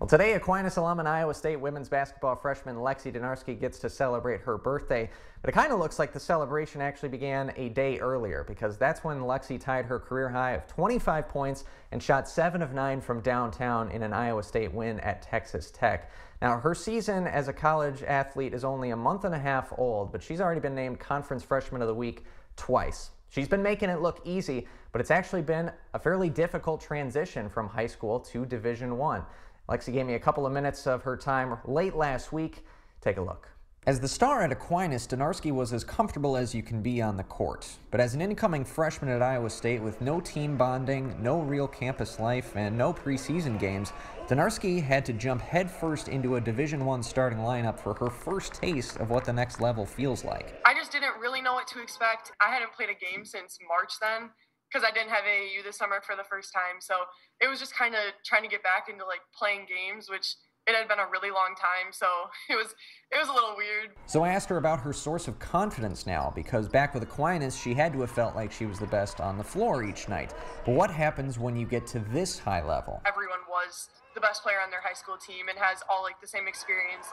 Well, today, Aquinas alum and Iowa State women's basketball freshman Lexi Donarski gets to celebrate her birthday. But it kind of looks like the celebration actually began a day earlier, because that's when Lexi tied her career high of 25 points and shot 7 of 9 from downtown in an Iowa State win at Texas Tech. Now, her season as a college athlete is only a month and a half old, but she's already been named Conference Freshman of the Week twice. She's been making it look easy, but it's actually been a fairly difficult transition from high school to Division I. Lexi gave me a couple of minutes of her time late last week. Take a look. As the star at Aquinas, Donarski was as comfortable as you can be on the court. But as an incoming freshman at Iowa State with no team bonding, no real campus life, and no preseason games, Donarski had to jump headfirst into a Division I starting lineup for her first taste of what the next level feels like. I just didn't really know what to expect. I hadn't played a game since March then, because I didn't have AAU this summer for the first time. So it was just kind of trying to get back into playing games, which it had been a really long time. So it was a little weird. So I asked her about her source of confidence now, because back with Aquinas, she had to have felt like she was the best on the floor each night. But what happens when you get to this high level? Everyone was the best player on their high school team and has all the same experience,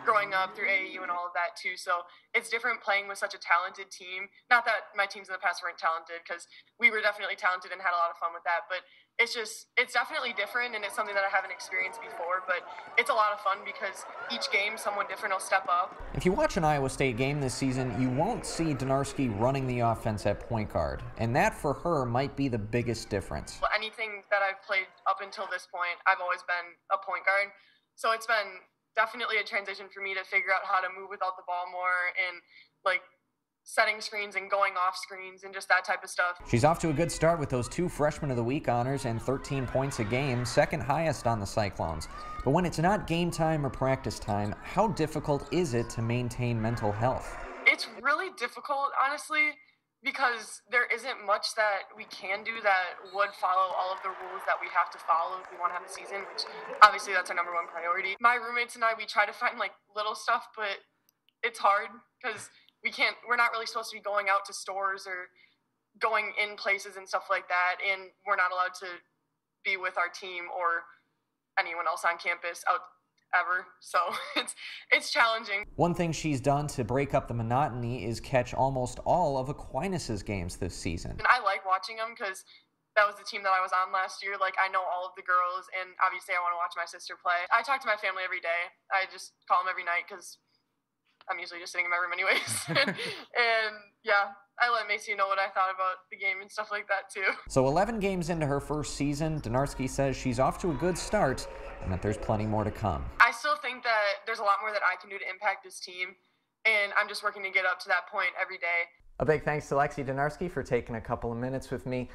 growing up through AAU and all of that too. So it's different playing with such a talented team. Not that my teams in the past weren't talented, because we were definitely talented and had a lot of fun with that, but it's definitely different, and it's something that I haven't experienced before, but it's a lot of fun because each game someone different will step up. If you watch an Iowa State game this season, you won't see Donarski running the offense at point guard, and that for her might be the biggest difference. Well, anything that I've played up until this point, I've always been a point guard, so it's been definitely a transition for me to figure out how to move without the ball more and setting screens and going off screens and just that type of stuff. She's off to a good start with those 2 Freshman of the Week honors and 13 points a game, second highest on the Cyclones. But when it's not game time or practice time, how difficult is it to maintain mental health? It's really difficult, honestly, because there isn't much that we can do that would follow all of the rules that we have to follow if we want to have a season, which obviously that's our #1 priority. My roommates and I, we try to find little stuff, but it's hard because we're not really supposed to be going out to stores or going in places and stuff like that, and we're not allowed to be with our team or anyone else on campus ever. So it's challenging. One thing she's done to break up the monotony is catch almost all of Aquinas' games this season. And I like watching them because that was the team that I was on last year. I know all of the girls, and obviously I want to watch my sister play. I talk to my family every day. I just call them every night because I'm usually just sitting in my room anyways. and yeah, I let Macy know what I thought about the game and stuff like that too. So 11 games into her first season, Donarski says she's off to a good start and that there's plenty more to come. I still think that there's a lot more that I can do to impact this team, and I'm just working to get up to that point every day. A big thanks to Lexi Donarski for taking a couple of minutes with me.